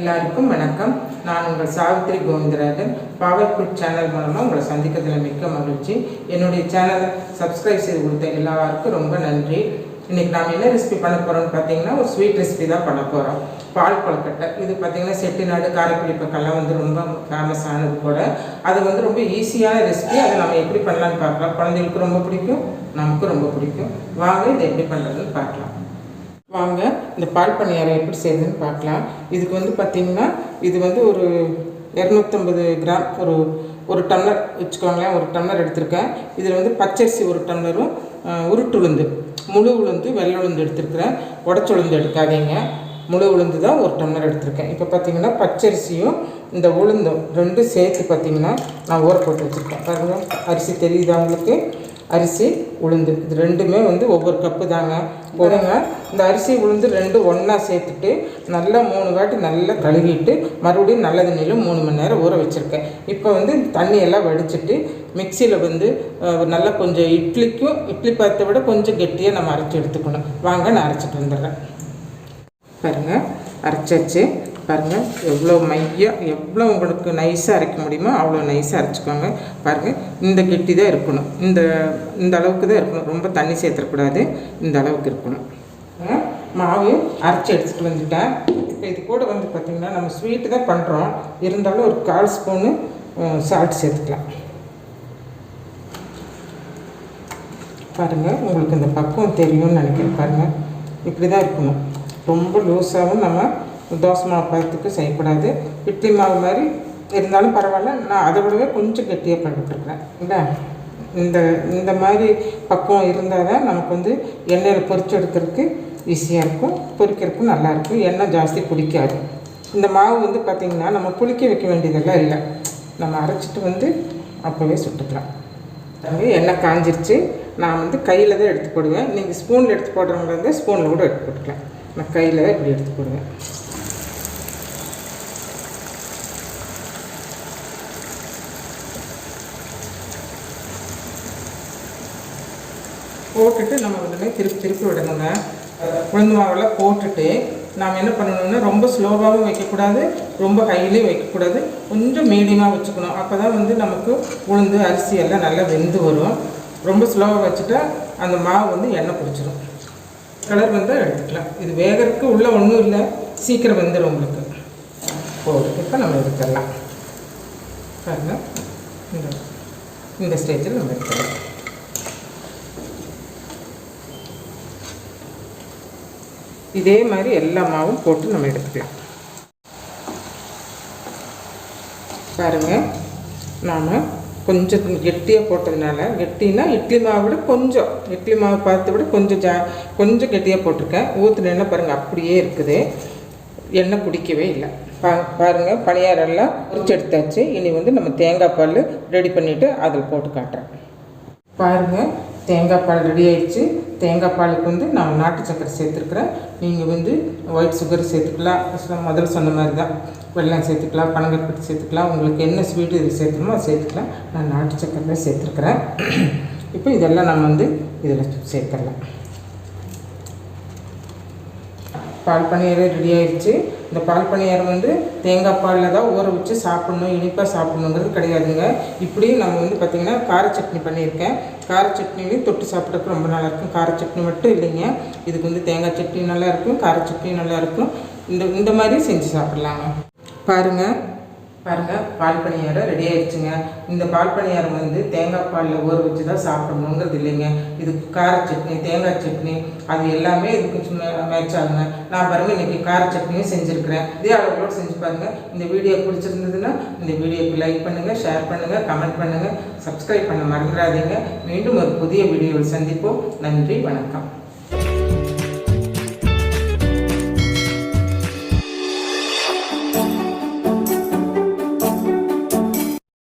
எல்லாருக்கும் வணக்கம். நான் உங்கள் Savitri Govindarajan. Power food channel மூலமாக உங்களை சந்திக்கிறதுல மிக்க மகிழ்ச்சி. என்னுடைய சேனலை சப்ஸ்கிரைப் செய்து கொடுத்த எல்லாருக்கும் ரொம்ப நன்றி. இன்றைக்கி நாம் என்ன ரெசிபி பண்ண போகிறோம்னு பார்த்தீங்கன்னா, ஒரு ஸ்வீட் ரெசிபி தான் பண்ண போகிறோம். பால் கொழுக்கட்டை. இது பார்த்திங்கன்னா செட்டிநாடு காரைக்குடி பக்கம்லாம் ரொம்ப ஃபேமஸானது கூட. அது ரொம்ப ஈஸியான ரெசிபி. அதை நம்ம எப்படி பண்ணலான்னு பார்க்கலாம். குழந்தைகளுக்கு ரொம்ப பிடிக்கும், நமக்கும் ரொம்ப பிடிக்கும். வாங்க இதை எப்படி பண்ணுறதுன்னு பார்க்கலாம். வாங்க இந்த பால் பணியாரம் எப்படி செய்யுதுன்னு பார்க்கலாம். இதுக்கு பார்த்திங்கன்னா இது ஒரு 250 கிராம் ஒரு டம்ளர் வச்சுக்கோங்களேன். ஒரு டம்ளர் எடுத்திருக்கேன். இதில் பச்சரிசி ஒரு டம்ளரும் உருட்டுளுந்து, முழு உளுந்து, வெள்ளை உளுந்து எடுத்துருக்கிறேன். உடச்ச உளுந்து எடுக்காதீங்க, முழு உளுந்து தான் ஒரு டம்ளர் எடுத்திருக்கேன். இப்போ பார்த்திங்கன்னா பச்சரிசியும் இந்த உளுந்தும் ரெண்டும் சேர்த்து பார்த்திங்கன்னா நான் ஊற போட்டு வச்சுருக்கேன். பாருங்கள், அரிசி தெரியுதா உங்களுக்கு? அரிசி உளுந்து இது ரெண்டுமே ஒவ்வொரு கப்பு தாங்க போடுங்க. இந்த அரிசி உளுந்து ரெண்டும் ஒன்றா சேர்த்துட்டு நல்லா 3 வாட்டி நல்லா கழுவிட்டு மறுபடியும் நல்ல தண்ணியில் 3 மணி நேரம் ஊற வச்சுருக்கேன். இப்போ தண்ணியெல்லாம் வடிச்சிட்டு மிக்சியில் நல்லா கொஞ்சம் இட்லி பாத்தை விட கொஞ்சம் கெட்டியாக நம்ம அரைச்சி எடுத்துக்கணும். வாங்க நான் அரைச்சிட்டு வந்துடுறேன். பாருங்கள், அரைச்சாச்சு. பாருங்கள் எவ்வளோ எவ்வளோ உங்களுக்கு நைஸாக அரைக்க முடியுமோ அவ்வளோ நைஸாக அரைச்சிக்கோங்க. பாருங்கள், இந்த கெட்டி தான் இருக்கணும். இந்த அளவுக்கு தான் இருக்கணும். ரொம்ப தண்ணி சேர்த்துடக்கூடாது. இந்த அளவுக்கு இருக்கணும். மாவு அரைச்சி எடுத்துகிட்டு வந்துட்டேன். இப்போ இது கூட பார்த்திங்கன்னா நம்ம ஸ்வீட்டு தான் பண்ணுறோம். இருந்தாலும் ஒரு 1/4 ஸ்பூனு சால்ட் சேர்த்துக்கலாம். பாருங்கள், உங்களுக்கு இந்த பக்குவம் தெரியும்னு நினைக்கிறேன். பாருங்கள், இப்படி தான் இருக்கணும். ரொம்ப லூஸாகவும் நம்ம தோசை மாவு பதத்துக்கு செய்யக்கூடாது. இட்லி மாவு மாதிரி இருந்தாலும் பரவாயில்ல. நான் அதை விடவே கொஞ்சம் கெட்டியாக பண்ணிட்டுருக்குறேன். இல்லை, இந்த மாதிரி பக்குவம் இருந்தால் தான் நமக்கு எண்ணெயில் பொரிச்சு எடுக்கிறதுக்கு ஈஸியாக இருக்கும், பொரிக்கிறதுக்கும் நல்லாயிருக்கும். எண்ணெய் ஜாஸ்தி பிடிக்காது. இந்த மாவு பார்த்திங்கன்னா நம்ம புளிக்க வைக்க வேண்டியதெல்லாம் இல்லை. நம்ம அரைச்சிட்டு அப்போவே சுட்டுக்கலாம். எண்ணெய் காஞ்சிருச்சு. நான் கையில் தான் எடுத்து போடுவேன். நீங்கள் ஸ்பூனில் எடுத்து போடுறவங்க இருந்தால் ஸ்பூனில் கூட எடுத்து போட்டுக்கலாம். நான் கையில் தான் இப்படி எடுத்து போடுவேன். போட்டுட்டு நம்ம திருப்பி விடணுங்க. உளுந்து மாவெல்லாம் போட்டுட்டு நாம் என்ன பண்ணணும்னா, ரொம்ப ஸ்லோவாகவும் வைக்கக்கூடாது, ரொம்ப ஹைலையும் வைக்கக்கூடாது. கொஞ்சம் மீடியமாக வச்சுக்கணும். அப்போ தான் நமக்கு உளுந்து அரிசி எல்லாம் நல்லா வெந்து வரும். ரொம்ப ஸ்லோவாக வச்சுட்டா அந்த மாவு எண்ணெய் பிடிச்சிரும். கலர் எடுத்துக்கலாம். இது வேகிறதுக்கு உள்ளே ஒன்றும் இல்லை, சீக்கிரம் வெந்துடும் உங்களுக்கு. போட்டு இப்போ நம்ம எடுத்துடலாம். பாருங்கள், இந்த ஸ்டேஜில் நம்ம எடுத்துடலாம். இதே மாதிரி எல்லா மாவும் போட்டு நம்ம எடுத்துக்கலாம். பாருங்கள், நாம் கொஞ்சம் கெட்டியாக போட்டதுனால, கெட்டினா இட்லி மாவை விட கொஞ்சம், இட்லி மாவு பார்த்து விட கொஞ்சம் கெட்டியாக போட்டிருக்கேன். ஊற்றுன எண்ணெய் பாருங்கள் அப்படியே இருக்குது, எண்ணெய் பிடிக்கவே இல்லை. பாருங்கள், பணியாரெல்லாம் பொரிச்சு எடுத்தாச்சு. இனி நம்ம தேங்காய் பால் ரெடி பண்ணிவிட்டு அதில் போட்டு காட்டுறேன். பாருங்கள், தேங்காய் பால் ரெடி ஆயிடுச்சு. தேங்காய் பாலுக்கு நான் நாட்டு சக்கரை சேர்த்துருக்குறேன். நீங்கள் ஒயிட் சுகர் சேர்த்துக்கலாம். முதல்ல சொன்ன மாதிரி தான் வெல்லம் சேர்த்துக்கலாம், பனங்கற்கண்டு சேர்த்துக்கலாம். உங்களுக்கு என்ன ஸ்வீட்டு இது சேர்த்துக்கணுமோ அதை சேர்த்துக்கலாம். நான் நாட்டு சக்கரை தான் சேர்த்துருக்குறேன். இப்போ இதெல்லாம் நம்ம இதில் சேர்த்துடலாம். பால் பணியாரம் ரெடி ஆயிடுச்சு. இந்த பால் பணியாரம் தேங்காய் பாலில் தான் ஊற வச்சு சாப்பிட்ணும், இனிப்பாக சாப்பிட்ணுங்கிறது கிடையாதுங்க. இப்படியும் நம்ம பார்த்திங்கன்னா கார சட்னி பண்ணியிருக்கேன். கார சட்னிலையும் தொட்டு சாப்பிட்றதுக்கு ரொம்ப நல்லாயிருக்கும். கார சட்னி மட்டும் இல்லைங்க, இதுக்கு தேங்காய் சட்னி நல்லாயிருக்கும், கார சட்னி நல்லாயிருக்கும். இந்த மாதிரி செஞ்சு சாப்பிட்லாங்க. பாருங்கள், பால் பணியாரம் ரெடி ஆயிடுச்சுங்க. இந்த பால் பணியாரம் தேங்காய் பாலில் ஊற வச்சு தான் சாப்பிடணுங்கிறது இல்லைங்க. இதுக்கு கார சட்னி, தேங்காய் சட்னி அது எல்லாமே இதுக்கு மேட்ச் ஆகுங்க. நான் பாருங்கள் இன்றைக்கி கார சட்னியும் செஞ்சுருக்கிறேன். இதே அளவுகளோடு செஞ்சு பாருங்கள். இந்த வீடியோ பிடிச்சிருந்ததுன்னா இந்த வீடியோக்கு லைக் பண்ணுங்கள், ஷேர் பண்ணுங்கள், கமெண்ட் பண்ணுங்கள், சப்ஸ்கிரைப் பண்ண மறந்துடாதீங்க. மீண்டும் ஒரு புதிய வீடியோவில் சந்திப்போம். நன்றி, வணக்கம்.